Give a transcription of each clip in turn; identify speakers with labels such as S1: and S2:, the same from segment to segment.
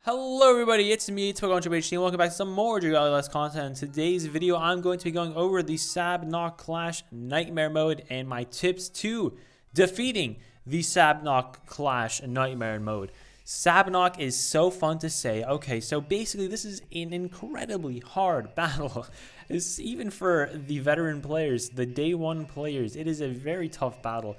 S1: Hello everybody, it's me, PokemonTripHD, and welcome back to some more Dragalia content. In today's video, I'm going to be going over the Sabnock Clash Nightmare Mode and my tips to defeating the Sabnock Clash Nightmare Mode. Sabnock is so fun to say. Okay, so basically this is an incredibly hard battle. It's even for the veteran players, the day one players, it is a very tough battle.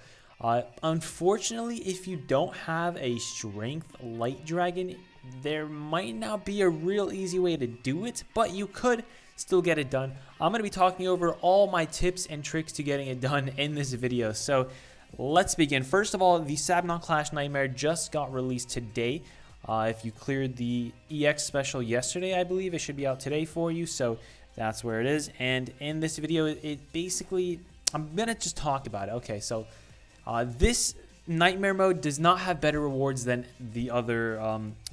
S1: Unfortunately, if you don't have a strength light dragon, there might not be a real easy way to do it, but you could still get it done. I'm going to be talking over all my tips and tricks to getting it done in this video. So let's begin. First of all, the Sabnock Clash Nightmare just got released today. If you cleared the EX special yesterday, I believe it should be out today for you. So that's where it is. And in this video, it basically, I'm going to just talk about it. Okay, so this Nightmare mode does not have better rewards than the other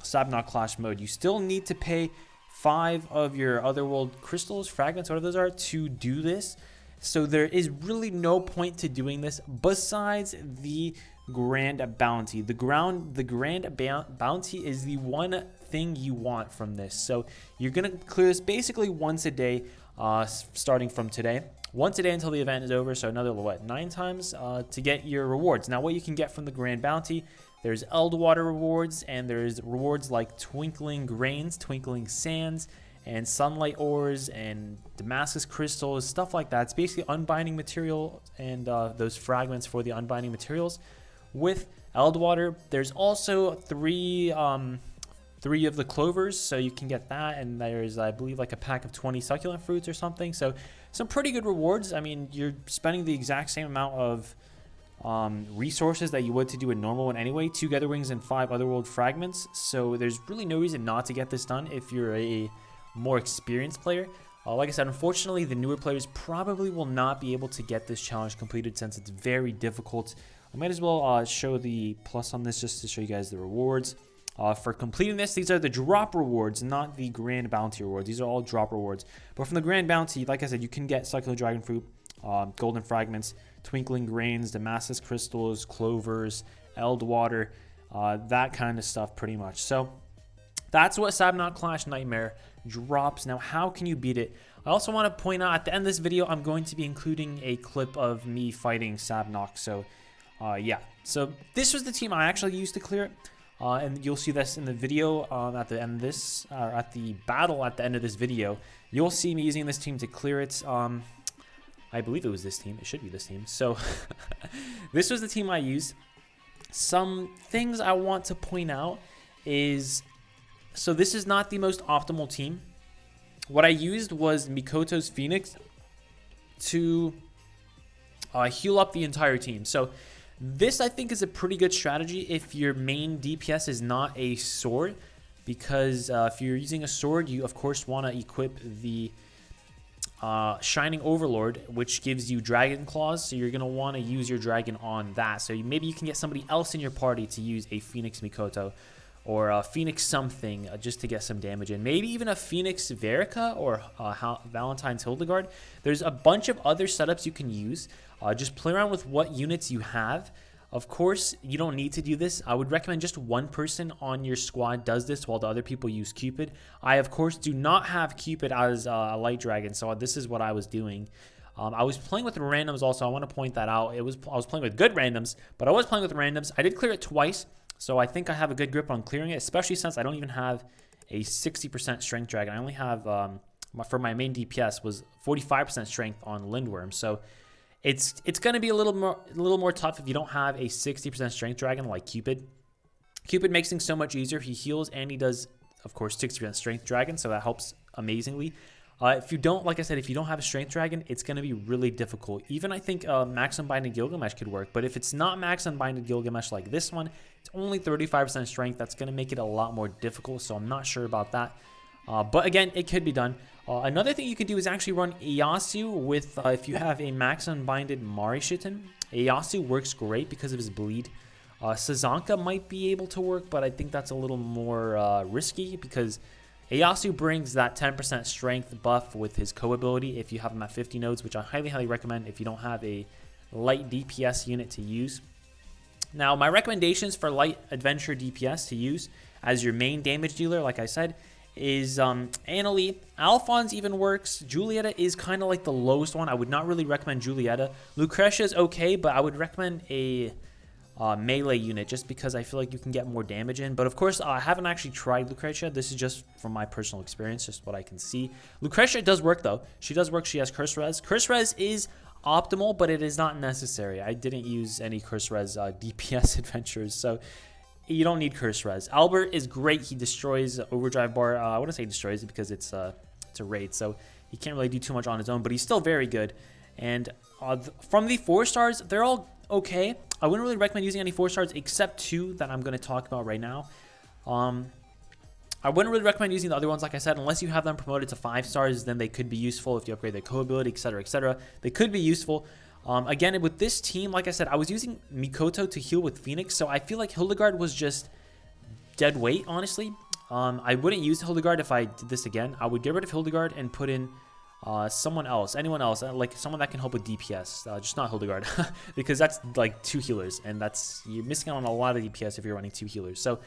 S1: Sabnock Clash mode. You still need to pay 5 of your Otherworld crystals, fragments, whatever those are, to do this. So there is really no point to doing this besides the Grand Bounty. The Grand Bounty is the one thing you want from this. So you're going to clear this basically once a day, starting from today. Once a day until the event is over, so another, 9 times to get your rewards. Now, what you can get from the Grand Bounty, there's Eldwater rewards, and there's rewards like Twinkling Grains, Twinkling Sands, and Sunlight Ores, and Damascus Crystals, stuff like that. It's basically unbinding material and those fragments for the unbinding materials. With Eldwater, there's also three of the clovers, so you can get that, and there's, I believe, like a pack of 20 succulent fruits or something. So some pretty good rewards. I mean, you're spending the exact same amount of resources that you would to do a normal one anyway. 2 Gather Wings and 5 Otherworld fragments. So there's really no reason not to get this done if you're a more experienced player. Like I said, unfortunately, the newer players probably will not be able to get this challenge completed since it's very difficult. I might as well show the plus on this just to show you guys the rewards. For completing this, these are the drop rewards, not the Grand Bounty rewards. These are all drop rewards. But from the Grand Bounty, like I said, you can get Succulent Dragon Fruit, Golden Fragments, Twinkling Grains, Damascus Crystals, Clovers, Eldwater, that kind of stuff pretty much. So that's what Sabnock Clash Nightmare drops. Now, how can you beat it? I also want to point out at the end of this video, I'm going to be including a clip of me fighting Sabnock. So, yeah. So this was the team I actually used to clear it. And you'll see this in the video at the end of this, at the battle at the end of this video. You'll see me using this team to clear it. I believe it was this team. It should be this team. So this was the team I used. Some things I want to point out is, so this is not the most optimal team. What I used was Mikoto's Phoenix to heal up the entire team. So this, I think, is a pretty good strategy if your main DPS is not a sword, because if you're using a sword, you, of course, want to equip the Shining Overlord, which gives you Dragon Claws, so you're going to want to use your dragon on that. So maybe you can get somebody else in your party to use a Phoenix Mikoto or a Phoenix something just to get some damage in. Maybe even a Phoenix Verica or Valentine's Hildegard. There's a bunch of other setups you can use. Just play around with what units you have. Of course, you don't need to do this. I would recommend just one person on your squad does this while the other people use Cupid. I, of course, do not have Cupid as a light dragon, so this is what I was doing. I was playing with randoms also. I want to point that out. I was playing with good randoms, but I was playing with randoms. I did clear it twice, so I think I have a good grip on clearing it, especially since I don't even have a 60% strength dragon. I only have, for my main DPS, was 45% strength on Lindworm, so it's going to be a little more tough if you don't have a 60% strength dragon like Cupid. Cupid makes things so much easier. He heals and he does, of course, 60% strength dragon, so that helps amazingly. If you don't, like I said, if you don't have a strength dragon, it's going to be really difficult. Even I think Max Unbinded Gilgamesh could work, but if it's not Max Unbinded Gilgamesh like this one, it's only 35% strength. That's going to make it a lot more difficult, so I'm not sure about that. But again, it could be done. Another thing you could do is actually run Ieyasu with, if you have a Max Unbinded Marishitten. Ieyasu works great because of his bleed. Sazanka might be able to work, but I think that's a little more risky because Ieyasu brings that 10% strength buff with his co-ability if you have him at 50 nodes, which I highly recommend if you don't have a light DPS unit to use. Now, my recommendations for light adventure DPS to use as your main damage dealer, like I said, is Annalie. Alphonse even works. Julieta is kind of like the lowest one. I would not really recommend Julieta. Lucretia is okay, but I would recommend a melee unit just because I feel like you can get more damage in. But of course, I haven't actually tried Lucretia. This is just from my personal experience, just what I can see. Lucretia does work though. She does work. She has Curse Res. Curse Res is optimal, but it is not necessary. I didn't use any Curse Res DPS adventures, so you don't need Curse Res. Albert is great. He destroys Overdrive Bar. I wouldn't say destroys it because it's a raid, so he can't really do too much on his own, but he's still very good. And from the 4 stars, they're all okay. I wouldn't really recommend using any 4 stars except 2 that I'm going to talk about right now. I wouldn't really recommend using the other ones, like I said, unless you have them promoted to 5 stars, then they could be useful if you upgrade their co-ability, etc., etc. They could be useful. Again, with this team, like I said, I was using Mikoto to heal with Phoenix, so I feel like Hildegard was just dead weight, honestly. I wouldn't use Hildegard if I did this again. I would get rid of Hildegard and put in someone else, anyone else, like someone that can help with DPS, just not Hildegard, because that's like 2 healers, and you're missing out on a lot of DPS if you're running 2 healers. So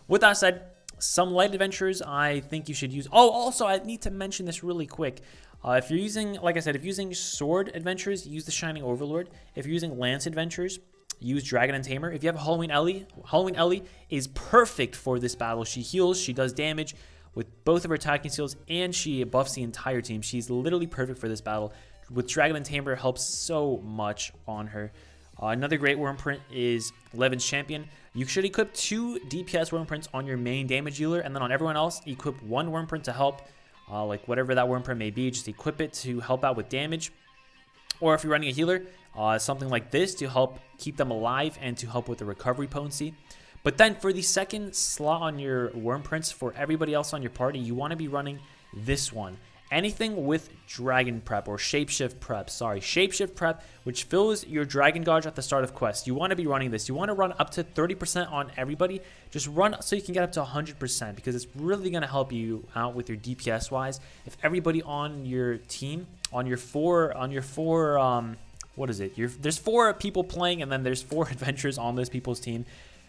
S1: with that said, some light adventures I think you should use. Oh, also I need to mention this really quick. If you're using, like I said, if you're using sword adventures, use the Shining Overlord. If you're using lance adventures, use Dragon and Tamer. If you have Halloween Ellie is perfect for this battle. She heals, she does damage with both of her attacking skills, and she buffs the entire team. She's literally perfect for this battle. With Dragon and Tamer, helps so much on her. Another great worm print is Levin's Champion. You should equip 2 DPS worm prints on your main damage dealer, and then on everyone else, equip 1 worm print to help, like whatever that worm print may be. Just equip it to help out with damage. Or if you're running a healer, something like this to help keep them alive and to help with the recovery potency. But then for the second slot on your worm prints, for everybody else on your party, you want to be running this one. Anything with Dragon Prep or Shapeshift Prep, Shapeshift Prep, which fills your Dragon Gauge at the start of quest. You want to be running this. You want to run up to 30% on everybody. Just run so you can get up to 100% because it's really going to help you out with your DPS wise. If everybody on your team, there's 4 people playing and then there's 4 adventures on those people's team.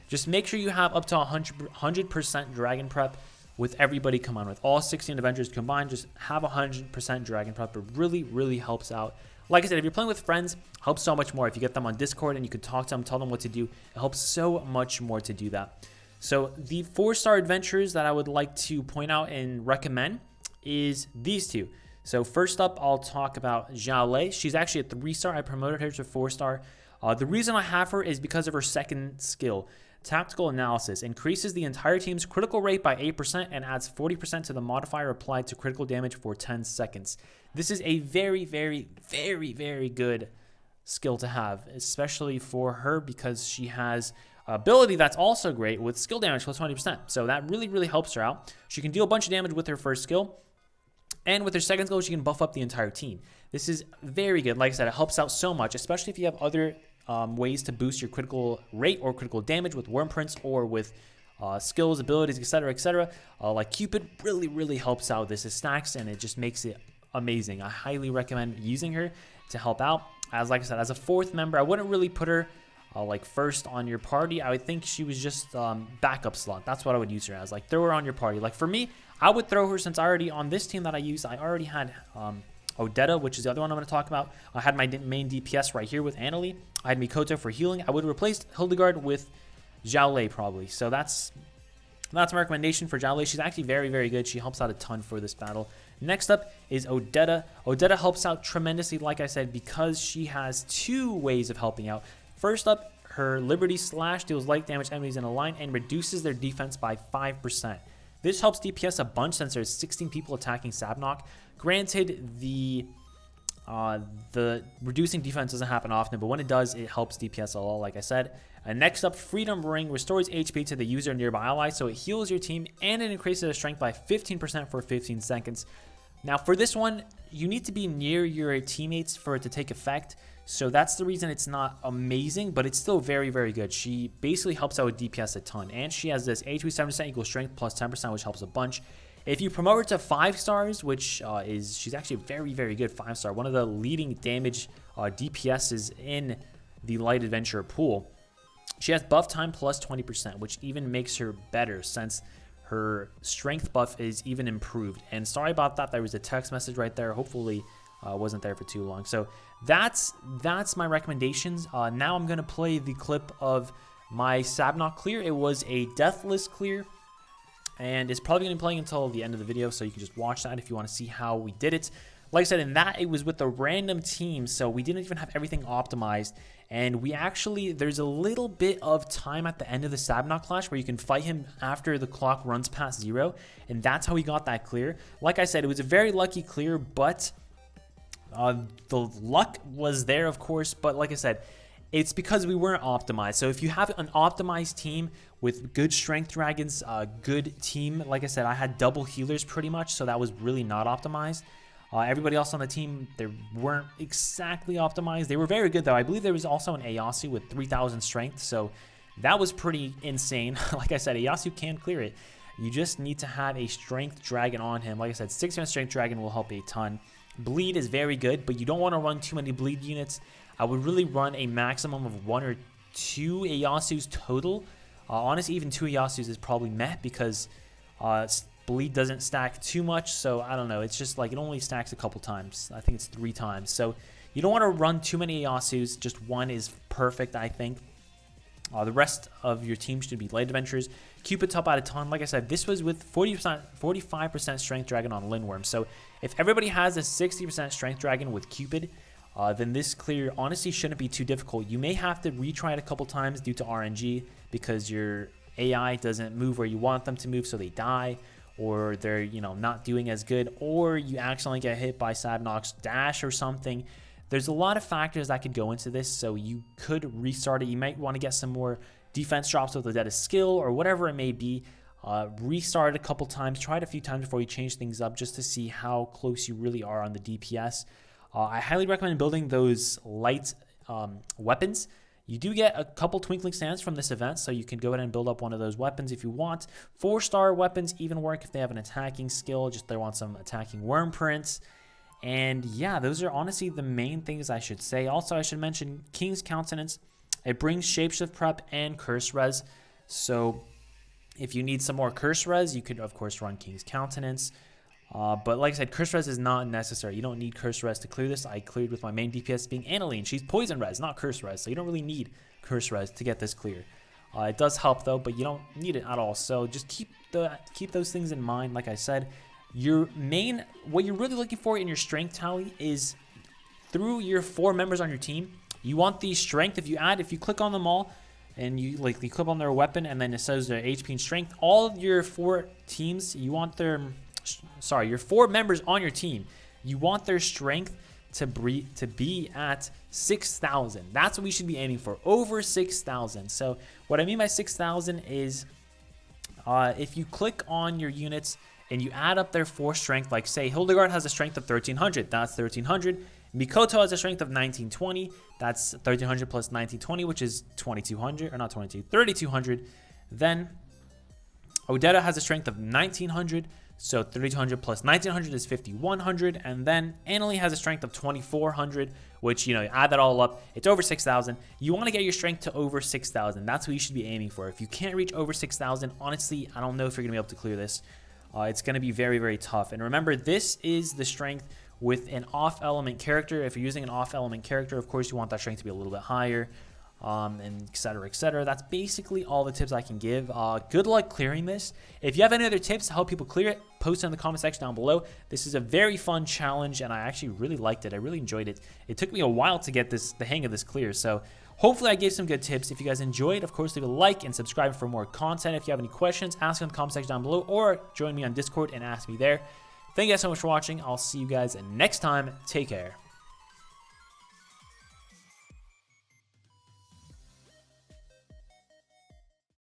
S1: Just make sure you have up to 100% Dragon Prep with everybody combined. With all 16 adventures combined, just have 100% Dragon Prep. It really, really helps out. Like I said, if you're playing with friends, helps so much more. If you get them on Discord and you could talk to them, tell them what to do, it helps so much more to do that. So the 4-star adventures that I would like to point out and recommend is these 2. So first up, I'll talk about Zhao Lei. She's actually a 3-star. I promoted her to 4-star. The reason I have her is because of her second skill. Tactical Analysis increases the entire team's critical rate by 8% and adds 40% to the modifier applied to critical damage for 10 seconds. This is a very, very, very, very good skill to have, especially for her because she has ability that's also great with skill damage plus 20%. So that really, really helps her out. She can deal a bunch of damage with her first skill, and with her second skill, she can buff up the entire team. This is very good. Like I said, it helps out so much, especially if you have other ways to boost your critical rate or critical damage with worm prints or with skills, abilities, etc., etc. Like Cupid really, really helps out. This is stacks and it just makes it amazing. I highly recommend using her to help out. As like I said, as a 4th member, I wouldn't really put her like first on your party. I would think she was just backup slot. That's what I would use her as. Like throw her on your party. Like for me, I would throw her since I already on this team that I use. I already had Odetta, which is the other one I'm going to talk about. I had my main DPS right here with Annalie. I had Mikoto for healing. I would have replaced Hildegard with Zhao Lei probably. So that's my recommendation for Zhao Lei. She's actually very, very good. She helps out a ton for this battle. Next up is Odetta. Odetta helps out tremendously, like I said, because she has 2 ways of helping out. First up, her Liberty Slash deals light damage to enemies in a line and reduces their defense by 5%. This helps DPS a bunch since there's 16 people attacking Sabnock. Granted, the reducing defense doesn't happen often, but when it does, it helps DPS a lot, like I said. And next up, Freedom Ring restores HP to the user and nearby ally, so it heals your team, and it increases their strength by 15% for 15 seconds. Now, for this one, you need to be near your teammates for it to take effect, so that's the reason it's not amazing, but it's still very, very good. She basically helps out with DPS a ton, and she has this HP 7% equals strength plus 10%, which helps a bunch. If you promote her to 5 stars, which she's actually a very, very good 5-star, one of the leading damage DPSs in the light adventure pool. She has buff time plus 20%, which even makes her better since her strength buff is even improved. And sorry about that. There was a text message right there. Hopefully wasn't there for too long. So that's my recommendations. Now I'm going to play the clip of my Sabnock clear. It was a deathless clear, and it's probably going to be playing until the end of the video, so you can just watch that if you want to see how we did it. Like I said, in that, it was with a random team, so we didn't even have everything optimized. And we actually, there's a little bit of time at the end of the Sabnock Clash where you can fight him after the clock runs past 0. And that's how we got that clear. Like I said, it was a very lucky clear, but the luck was there, of course. But like I said, it's because we weren't optimized. So if you have an optimized team with good strength dragons, good team, like I said, I had double healers pretty much, so that was really not optimized. Everybody else on the team, they weren't exactly optimized. They were very good, though. I believe there was also an Eyasu with 3,000 strength, so that was pretty insane. Like I said, Eyasu can clear it. You just need to have a strength dragon on him. Like I said, 6-man strength dragon will help a ton. Bleed is very good, but you don't want to run too many bleed units. I would really run a maximum of 1 or 2 Eyasus total. Honestly, even 2 Eyasus is probably meh because bleed doesn't stack too much, so I don't know. It's just like it only stacks a couple times. I think it's 3 times. So you don't want to run too many Eyasus. Just 1 is perfect, I think. The rest of your team should be light adventurers. Cupid's help out a ton. Like I said, this was with 45% strength dragon on Lindworm. So if everybody has a 60% strength dragon with Cupid, then this clear honestly shouldn't be too difficult. You may have to retry it a couple times due to RNG because your AI doesn't move where you want them to move, so they die, or they're, you know, not doing as good, or you accidentally get hit by Sabnock's dash or something. There's a lot of factors that could go into this, so you could restart it. You might want to get some more defense drops with the Dead of Skill or whatever it may be. Restart it a couple times, try it a few times before you change things up just to see how close you really are on the DPS. I highly recommend building those light weapons. You do get a couple Twinkling Sands from this event, so you can go ahead and build up one of those weapons if you want. 4-star weapons even work if they have an attacking skill, just they want some attacking worm prints. And yeah, those are honestly the main things I should say. Also, I should mention King's Countenance. It brings Shapeshift Prep and Curse Res. So if you need some more Curse Res, you could, of course, run King's Countenance. But like I said, Curse Res is not necessary. You don't need Curse Res to clear this. I cleared with my main DPS being Annaline. She's Poison Res, not Curse Res. So you don't really need Curse Res to get this clear. It does help, though, but you don't need it at all. So just keep those things in mind. Like I said, what you're really looking for in your strength tally is through your 4 members on your team. You want the strength. If you click on them all and you click on their weapon and then it says their HP and strength, all of your 4 teams, you want their, sorry, your 4 members on your team, you want their strength to be at 6,000. That's what we should be aiming for, over 6,000. So what I mean by 6,000 is if you click on your units and you add up their 4 strength, like say Hildegard has a strength of 1,300, that's 1,300. Mikoto has a strength of 1920, that's 1,300 plus 1920, which is 2,200, or not 22, 3,200. Then Odetta has a strength of 1,900, so 3,200 plus 1,900 is 5,100. And then Annalie has a strength of 2,400, which, you know, add that all up, it's over 6,000. You want to get your strength to over 6,000. That's what you should be aiming for. If you can't reach over 6,000, honestly, I don't know if you're going to be able to clear this. It's going to be very, very tough. And remember, this is the strength with an off-element character. If you're using an off-element character, of course, you want that strength to be a little bit higher, and et cetera, et cetera. That's basically all the tips I can give. Good luck clearing this. If you have any other tips to help people clear it, post it in the comment section down below. This is a very fun challenge, and I actually really liked it. I really enjoyed it. It took me a while to get the hang of this clear, so hopefully I gave some good tips. If you guys enjoyed, of course, leave a like and subscribe for more content. If you have any questions, ask in the comment section down below, or join me on Discord and ask me there. Thank you guys so much for watching. I'll see you guys next time. Take care.